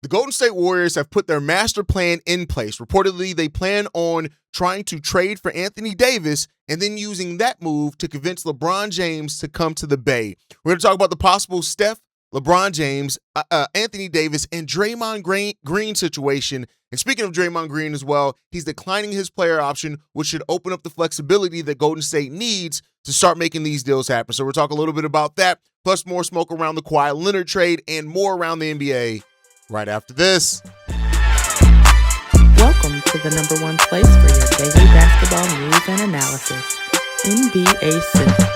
The Golden State Warriors have put their master plan in place. Reportedly, they plan on trying to trade for Anthony Davis and then using that move to convince LeBron James to come to the Bay. We're going to talk about the possible Steph, LeBron James, Anthony Davis, and Draymond Green situation. And speaking of Draymond Green as well, he's declining his player option, which should open up the flexibility that Golden State needs to start making these deals happen. So we'll talk a little bit about that, plus more smoke around the Kawhi Leonard trade and more around the NBA right after this. Welcome to the number one place for your daily basketball news and analysis, NBA Central.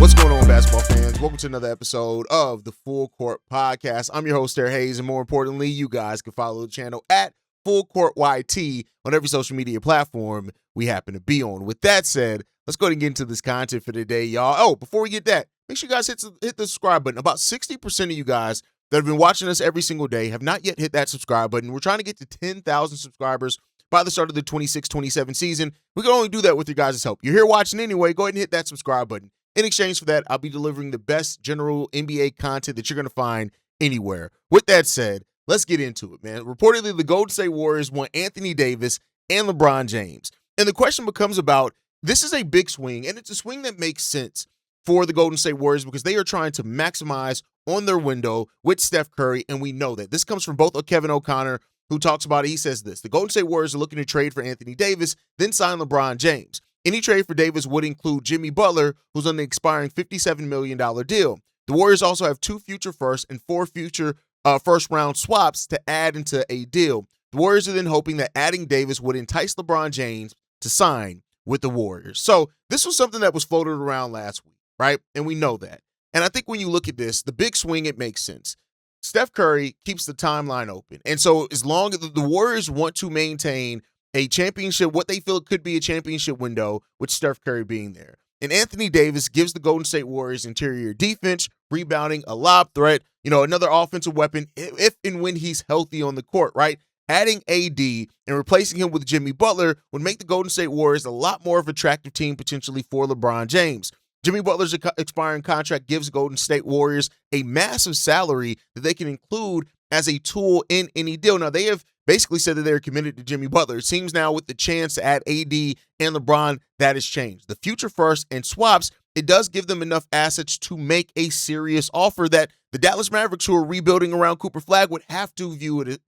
What's going on, basketball fans? Welcome to another episode of the Full Court Podcast. I'm your host, Haize, and more importantly, you guys can follow the channel at Full Court YT on every social media platform we happen to be on. With that said, let's go ahead and get into this content for today, y'all. Oh, before we get that, make sure you guys hit the subscribe button. About 60% of you guys that have been watching us every single day have not yet hit that subscribe button. We're trying to get to 10,000 subscribers by the start of the 26-27 season. We can only do that with your guys' help. You're here watching anyway. Go ahead and hit that subscribe button. In exchange for that, I'll be delivering the best general NBA content that you're going to find anywhere. With that said, let's get into it, man. Reportedly, the Golden State Warriors want Anthony Davis and LeBron James. And the question becomes about, this is a big swing, and it's a swing that makes sense for the Golden State Warriors because they are trying to maximize on their window with Steph Curry, and we know that. This comes from both Kevin O'Connor, who talks about it. He says this: the Golden State Warriors are looking to trade for Anthony Davis, then sign LeBron James. Any trade for Davis would include Jimmy Butler, who's on the expiring $57 million deal. The Warriors also have 2 future firsts and 4 future first-round swaps to add into a deal. The Warriors are then hoping that adding Davis would entice LeBron James to sign with the Warriors. So this was something that was floated around last week, right? And we know that. And I think when you look at this, the big swing, it makes sense. Steph Curry keeps the timeline open. And so as long as the Warriors want to maintain a championship, what they feel could be a championship window, with Steph Curry being there. And Anthony Davis gives the Golden State Warriors interior defense, rebounding, a lob threat, another offensive weapon if and when he's healthy on the court, right? Adding AD and replacing him with Jimmy Butler would make the Golden State Warriors a lot more of an attractive team potentially for LeBron James. Jimmy Butler's expiring contract gives Golden State Warriors a massive salary that they can include as a tool in any deal. Now, they have basically said that they're committed to Jimmy Butler. It seems now with the chance to add AD and LeBron, that has changed. The future first and swaps, it does give them enough assets to make a serious offer that the Dallas Mavericks, who are rebuilding around Cooper Flag, would have to view it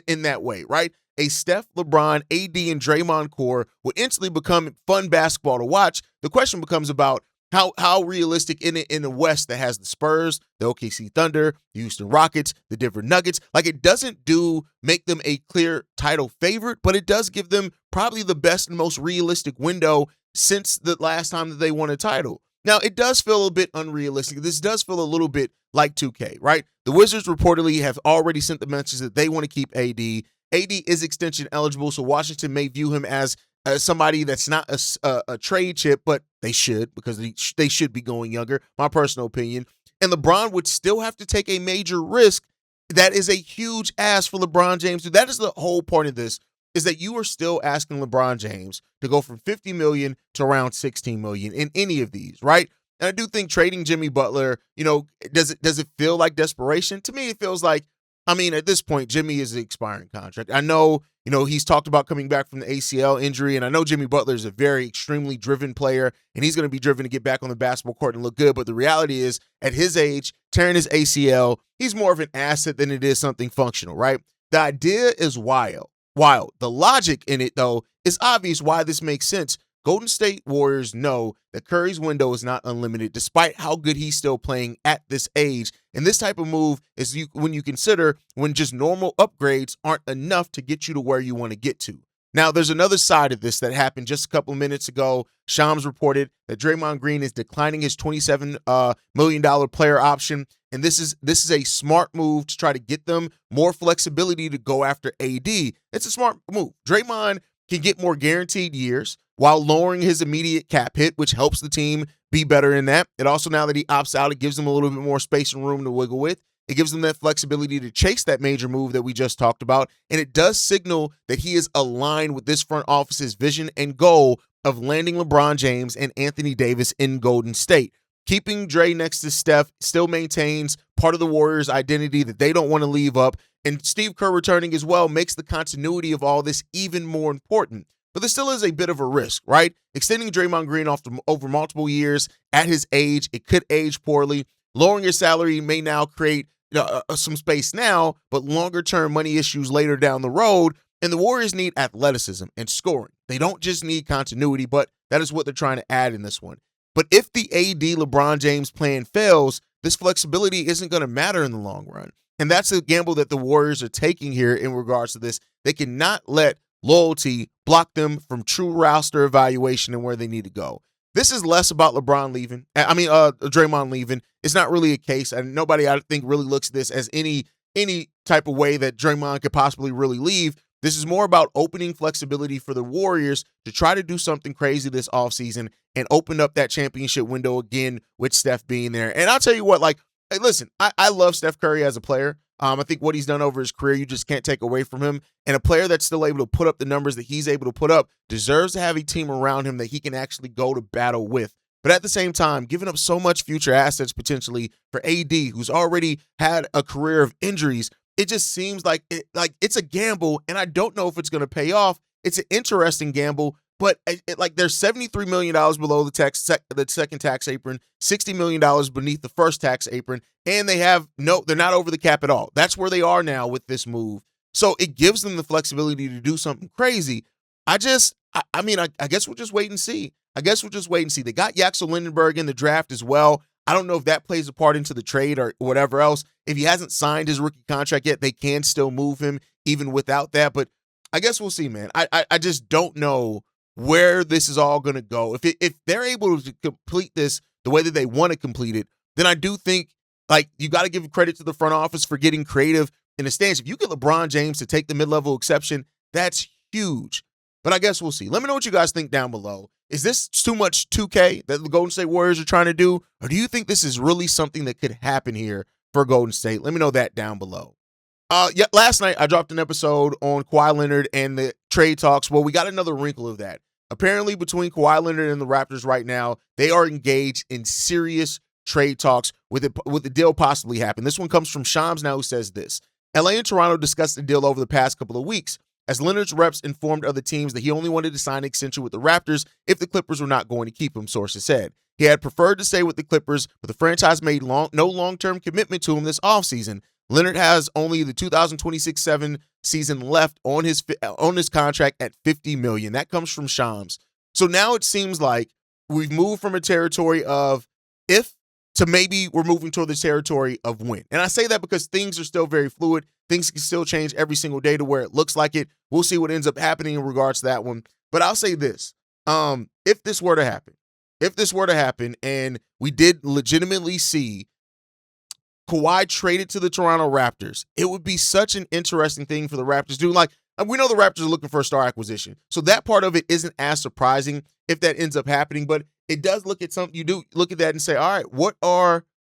in that way, right? A Steph, LeBron, AD, and Draymond core would instantly become fun basketball to watch. The question becomes about how realistic in the West that has the Spurs, the OKC Thunder, the Houston Rockets, the Denver Nuggets. Like, it doesn't make them a clear title favorite, but it does give them probably the best and most realistic window since the last time that they won a title. Now, it does feel a bit unrealistic. This does feel a little bit like 2K, right? The Wizards reportedly have already sent the message that they want to keep AD. AD is extension eligible, so Washington may view him as somebody that's not a trade chip, but they should, because they should be going younger, my personal opinion. And LeBron would still have to take a major risk. That is a huge ask for LeBron James. That is the whole point of this, is that you are still asking LeBron James to go from $50 million to around $16 million in any of these, right? And I do think trading Jimmy Butler, does it feel like desperation? To me, it feels like, at this point, Jimmy is an expiring contract. I know, he's talked about coming back from the ACL injury, and I know Jimmy Butler is a very extremely driven player, and he's going to be driven to get back on the basketball court and look good. But the reality is, at his age, tearing his ACL, he's more of an asset than it is something functional, right? The idea is wild. The logic in it, though, is obvious why this makes sense. Golden State Warriors know that Curry's window is not unlimited, despite how good he's still playing at this age. And this type of move is when you consider when just normal upgrades aren't enough to get you to where you want to get to. Now, there's another side of this that happened just a couple of minutes ago. Shams reported that Draymond Green is declining his $27 million player option. And this is a smart move to try to get them more flexibility to go after AD. It's a smart move. Draymond can get more guaranteed years while lowering his immediate cap hit, which helps the team be better in that. It also, now that he opts out, it gives them a little bit more space and room to wiggle with. It gives them that flexibility to chase that major move that we just talked about. And it does signal that he is aligned with this front office's vision and goal of landing LeBron James and Anthony Davis in Golden State. keeping Dre next to Steph still maintains part of the Warriors' identity that they don't want to leave up. And Steve Kerr returning as well makes the continuity of all this even more important. But there still is a bit of a risk, right? Extending Draymond Green over multiple years at his age, it could age poorly. Lowering your salary may now create some space now, but longer-term money issues later down the road. And the Warriors need athleticism and scoring. They don't just need continuity, but that is what they're trying to add in this one. But if the AD LeBron James plan fails, this flexibility isn't going to matter in the long run. And that's a gamble that the Warriors are taking here in regards to this. They cannot let loyalty block them from true roster evaluation and where they need to go. This is less about Draymond leaving. It's not really a case, and nobody, I think, really looks at this as any type of way that Draymond could possibly really leave. This is more about opening flexibility for the Warriors to try to do something crazy this offseason and open up that championship window again with Steph being there. And I'll tell you what, hey, listen, I love Steph Curry as a player. I think what he's done over his career, you just can't take away from him. And a player that's still able to put up the numbers that he's able to put up deserves to have a team around him that he can actually go to battle with. But at the same time, giving up so much future assets potentially for AD, who's already had a career of injuries, it just seems like it's a gamble, and I don't know if it's going to pay off. It's an interesting gamble, but there's $73 million below the second tax apron, $60 million beneath the first tax apron, and they're not over the cap at all. That's where they are now with this move. So it gives them the flexibility to do something crazy. I guess we'll just wait and see. They got Yaxel Lindenberg in the draft as well. I don't know if that plays a part into the trade or whatever else. If he hasn't signed his rookie contract yet, they can still move him even without that. But I guess we'll see, man. I just don't know where this is all going to go. If they're able to complete this the way that they want to complete it, then I do think you got to give credit to the front office for getting creative in the stance. If you get LeBron James to take the mid-level exception, that's huge. But I guess we'll see. Let me know what you guys think down below. Is this too much 2K that the Golden State Warriors are trying to do? Or do you think this is really something that could happen here for Golden State? Let me know that down below. Last night I dropped an episode on Kawhi Leonard and the trade talks. Well, we got another wrinkle of that. Apparently between Kawhi Leonard and the Raptors right now, they are engaged in serious trade talks with the deal possibly happening. This one comes from Shams now, who says this. LA and Toronto discussed the deal over the past couple of weeks, as Leonard's reps informed other teams that he only wanted to sign an extension with the Raptors if the Clippers were not going to keep him, sources said. He had preferred to stay with the Clippers, but the franchise made no long-term commitment to him this offseason. Leonard has only the 2026-7 season left on his contract at $50 million. That comes from Shams. So now it seems like we've moved from a territory of if to maybe we're moving toward the territory of when. And I say that because things are still very fluid. Things can still change every single day to where it looks like it. We'll see what ends up happening in regards to that one. But I'll say this. If this were to happen and we did legitimately see Kawhi traded to the Toronto Raptors, it would be such an interesting thing for the Raptors to do. We know the Raptors are looking for a star acquisition. So that part of it isn't as surprising if that ends up happening, but it does look at something. You do look at that and say, all right,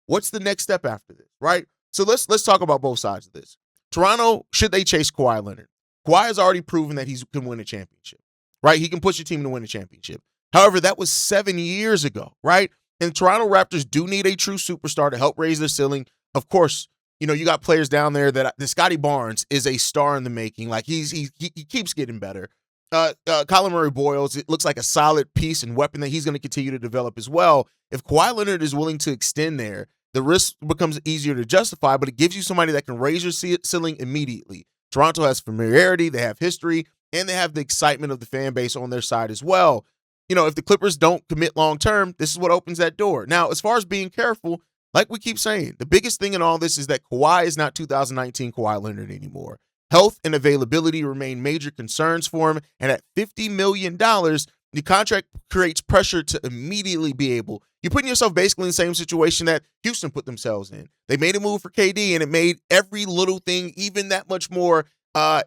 what's the next step after this, right? So let's talk about both sides of this. Toronto, should they chase Kawhi Leonard? Kawhi has already proven that he can win a championship, right? He can push your team to win a championship. However, that was 7 years ago, right? And Toronto Raptors do need a true superstar to help raise their ceiling. Of course, you got players down there that Scotty Barnes is a star in the making. He keeps getting better. Colin Murray-Boyles, it looks like a solid piece and weapon that he's going to continue to develop as well. If Kawhi Leonard is willing to extend there, the risk becomes easier to justify, but it gives you somebody that can raise your ceiling immediately. Toronto has familiarity, they have history, and they have the excitement of the fan base on their side as well. If the Clippers don't commit long-term, this is what opens that door. Now, as far as being careful, like we keep saying, the biggest thing in all this is that Kawhi is not 2019 Kawhi Leonard anymore. Health and availability remain major concerns for him, and at $50 million, the contract creates pressure to immediately be able. You're putting yourself basically in the same situation that Houston put themselves in. They made a move for KD, and it made every little thing even that much more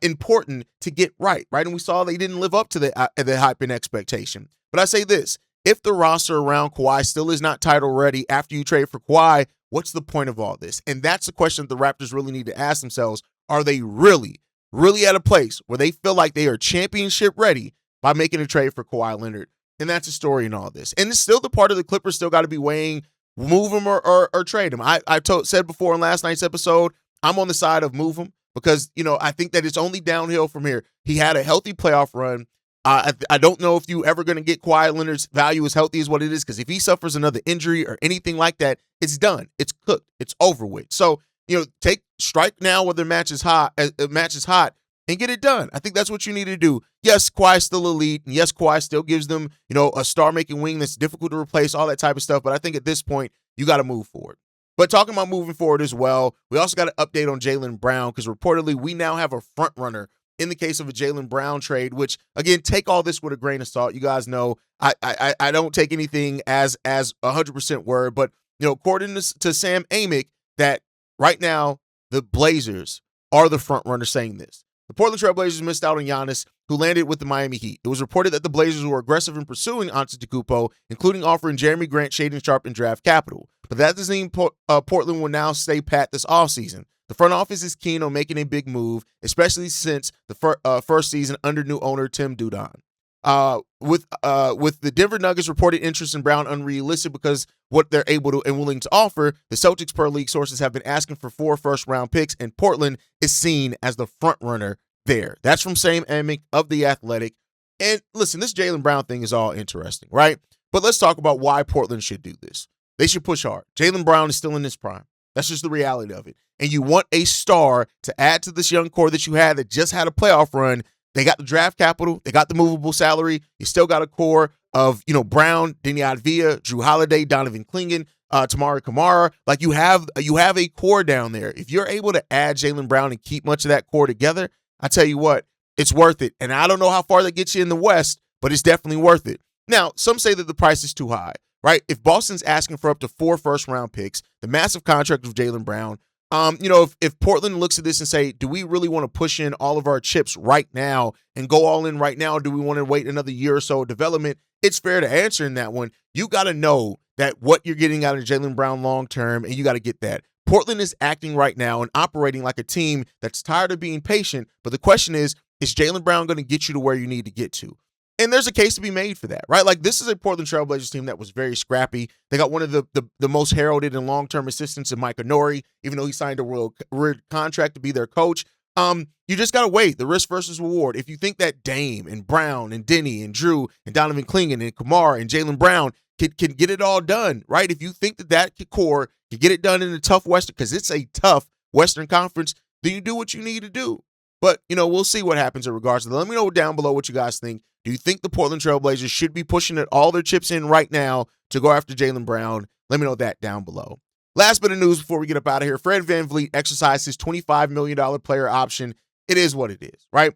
important to get right? And we saw they didn't live up to the hype and expectation. But I say this, if the roster around Kawhi still is not title ready after you trade for Kawhi, what's the point of all this? And that's the question that the Raptors really need to ask themselves. Are they really at a place where they feel like they are championship ready by making a trade for Kawhi Leonard? And that's the story in all this. And it's still the part of the Clippers still got to be weighing move him or trade him. I said before in last night's episode, I'm on the side of move him because, I think that it's only downhill from here. He had a healthy playoff run. I don't know if you ever going to get Kawhi Leonard's value as healthy as what it is, because if he suffers another injury or anything like that, it's done. It's cooked. It's over with. So, strike now where the match is hot, and get it done. I think that's what you need to do. Yes, Kawhi's still elite, and yes, Kawhi still gives them, a star-making wing that's difficult to replace, all that type of stuff. But I think at this point, you got to move forward. But talking about moving forward as well, we also got an update on Jaylen Brown, because reportedly we now have a front runner in the case of a Jaylen Brown trade, which, again, take all this with a grain of salt. You guys know I don't take anything as 100% word, but, according to Sam Amick, that right now the Blazers are the front runner saying this. The Portland Trail Blazers missed out on Giannis, who landed with the Miami Heat. It was reported that the Blazers were aggressive in pursuing Antetokounmpo, including offering Jeremy Grant, Shaedon Sharpe, and draft capital. But that doesn't mean Portland will now stay pat this offseason. The front office is keen on making a big move, especially since the first season under new owner Tim Dudon. With the Denver Nuggets reported interest in Brown unrealistic because what they're able to and willing to offer, the Celtics, per league sources, have been asking for 4 first-round picks, and Portland is seen as the front runner there. That's from Sam Amick of The Athletic. And listen, this Jaylen Brown thing is all interesting, right? But let's talk about why Portland should do this. They should push hard. Jaylen Brown is still in his prime. That's just the reality of it. And you want a star to add to this young core that you had that just had a playoff run. They got the draft capital. They got the movable salary. You still got a core of, Brown, Denny Advia, Drew Holiday, Donovan Clingan, Tamari Kamara. Like you have a core down there. If you're able to add Jaylen Brown and keep much of that core together, I tell you what, it's worth it. And I don't know how far that gets you in the West, but it's definitely worth it. Now, some say that the price is too high, right? If Boston's asking for up to 4 first-round picks, the massive contract of Jaylen Brown, if Portland looks at this and say, do we really want to push in all of our chips right now and go all in right now? Or do we want to wait another year or so of development? It's fair to answer in that one. You got to know that what you're getting out of Jaylen Brown long-term, and you got to get that. Portland is acting right now and operating like a team that's tired of being patient. But the question is Jaylen Brown going to get you to where you need to get to? And there's a case to be made for that, right? Like, this is a Portland Trail Blazers team that was very scrappy. They got one of the most heralded and long-term assistants in Mike Nori, even though he signed a real contract to be their coach. You just got to wait. The risk versus reward. If you think that Dame and Brown and Denny and Drew and Donovan Clingan and Kamara and Jaylen Brown can get it all done, right? If you think that core can get it done in a tough Western, because it's a tough Western Conference, then you do what you need to do. But, we'll see what happens in regards to that. Let me know down below what you guys think. Do you think the Portland Trail Blazers should be pushing all their chips in right now to go after Jaylen Brown? Let me know that down below. Last bit of news before we get up out of here. Fred VanVleet exercised his $25 million player option. It is what it is, right?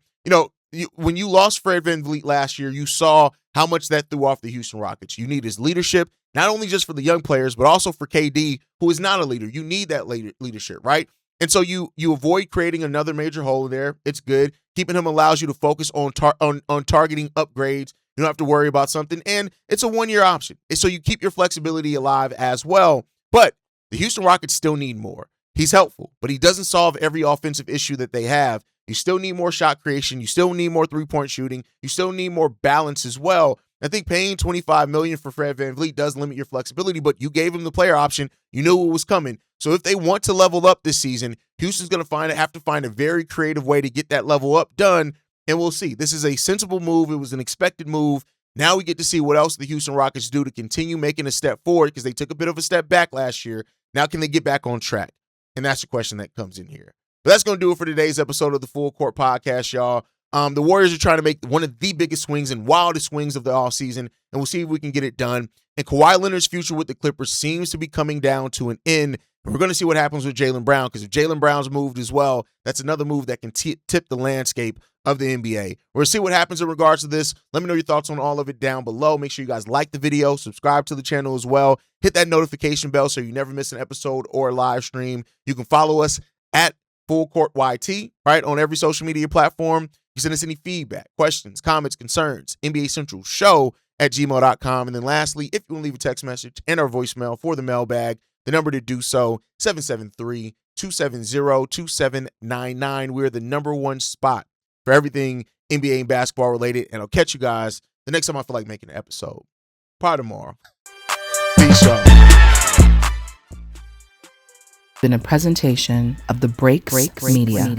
When you lost Fred VanVleet last year, you saw how much that threw off the Houston Rockets. You need his leadership, not only just for the young players, but also for KD, who is not a leader. You need that leadership, right? And so you avoid creating another major hole there. It's good. Keeping him allows you to focus on targeting upgrades. You don't have to worry about something. And it's a 1-year option. So you keep your flexibility alive as well. But the Houston Rockets still need more. He's helpful, but he doesn't solve every offensive issue that they have. You still need more shot creation. You still need more three-point shooting. You still need more balance as well. I think paying $25 million for Fred VanVleet does limit your flexibility, but you gave him the player option. You knew it was coming. So if they want to level up this season, Houston's going to have to find a very creative way to get that level up done, and we'll see. This is a sensible move. It was an expected move. Now we get to see what else the Houston Rockets do to continue making a step forward, because they took a bit of a step back last year. Now can they get back on track? And that's the question that comes in here. But that's going to do it for today's episode of the Full Court Podcast, y'all. The Warriors are trying to make one of the biggest swings and wildest swings of the offseason, and we'll see if we can get it done. And Kawhi Leonard's future with the Clippers seems to be coming down to an end. And we're going to see what happens with Jaylen Brown, because if Jaylen Brown's moved as well, that's another move that can tip the landscape of the NBA. We're going to see what happens in regards to this. Let me know your thoughts on all of it down below. Make sure you guys like the video, subscribe to the channel as well. Hit that notification bell so you never miss an episode or a live stream. You can follow us at Full Court YT, right, on every social media platform. You send us any feedback, questions, comments, concerns, NBA Central Show at gmail.com. And then lastly, if you want to leave a text message and our voicemail for the mailbag, the number to do so, 773-270-2799. We're the #1 spot for everything NBA and basketball related. And I'll catch you guys the next time I feel like making an episode. Probably tomorrow. Peace, y'all. been a presentation of the Breaks Media.